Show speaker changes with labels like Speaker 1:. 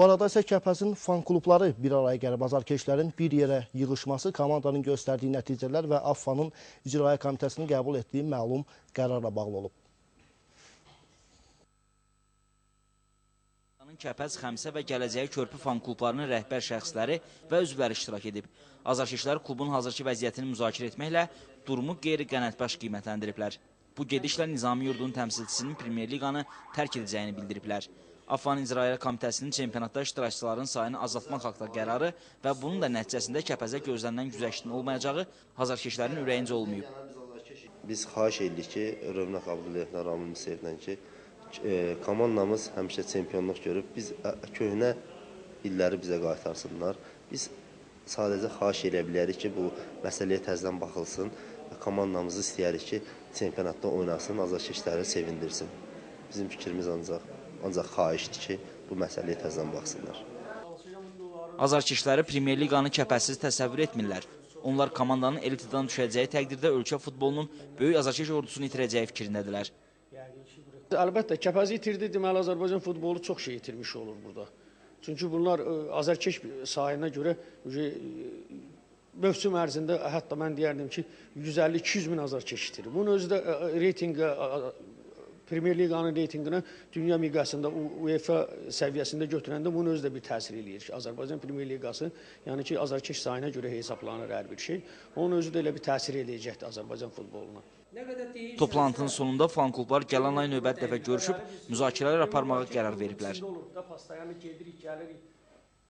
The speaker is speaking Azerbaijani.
Speaker 1: Bu arada isə Kəpəzin fan klubları bir araya gəlib azarkeşlərin bir yerə yığışması komandanın göstərdiyi nəticələr və AFFA-nın İcraiyyə Komitəsinin qəbul etdiyi məlum qərarla bağlı olub.
Speaker 2: Kəpəz, Xəmsə və Gələcəyi Körpü fan klublarının rəhbər şəxsləri və üzvləri iştirak edib. Azarkeşlər klubun hazırki vəziyyətini müzakirə etməklə durumu qeyri-qənaətbəxş qiymətləndiriblər. Bu gedişlə Nizami Yurdunun təmsilçisinin Premyer Liqanı tərk edəcəyini bildiriblər. AFFA-nın İcraiyyə Komitəsinin çempionatda iştirakçıların sayını azaltmaq haqda qərarı və bunun da nəticəsində Kəpəzə gözlənilən güzəştin olmayacağı azarkeşlərin ürəyincə olmayıb.
Speaker 3: Biz xahiş edirik ki, Rövnaq Abdüləyevlə, Ramil Museyevlə ki, komandamız həmişə çempionluq görüb, biz köhnə illəri bizə qaytarsınlar. Biz sadəcə xahiş edə bilərik ki, bu məsələyə təzədən baxılsın və komandamızı istəyərik ki, çempionatda oynasın, azarkeşləri sevindirsin. Bizim fikrimiz ancaq xahişdir ki, bu məsələyə təzədən baxsınlar.
Speaker 2: Azarkeşləri Premyer Liqanı Kəpəzsiz təsəvvür etmirlər. Onlar komandanın elitadan düşəcəyi təqdirdə ölkə futbolunun böyük azarkeş ordusunu itirəcəyi fikrindədirlər.
Speaker 4: Əlbəttə, Kəpəzi itirdi, deməli Azərbaycan futbolu çox şey itirmiş olur burada. Çünki bunlar azarkeş sayına görə mövsüm ərzində hətta mən deyərdim ki, 150-200 min azarkeş itirir. Bunun özü də reytinqə, Premyer Liqanın reytinqinə dünya miqyasında, UEFA səviyyəsində götürəndə bunun özü də bir təsir eləyir ki, Azərbaycan Premyer Liqası, yəni ki, azarkeş sayına görə hesablanır hər bir şey. Onun özü də elə bir təsir eləyəcəkdir Azərbaycan futboluna.
Speaker 2: Toplantının sonunda fan klublar gələn ay növbəti dəfə görüşüb, müzakirələr aparmağa qərar veriblər.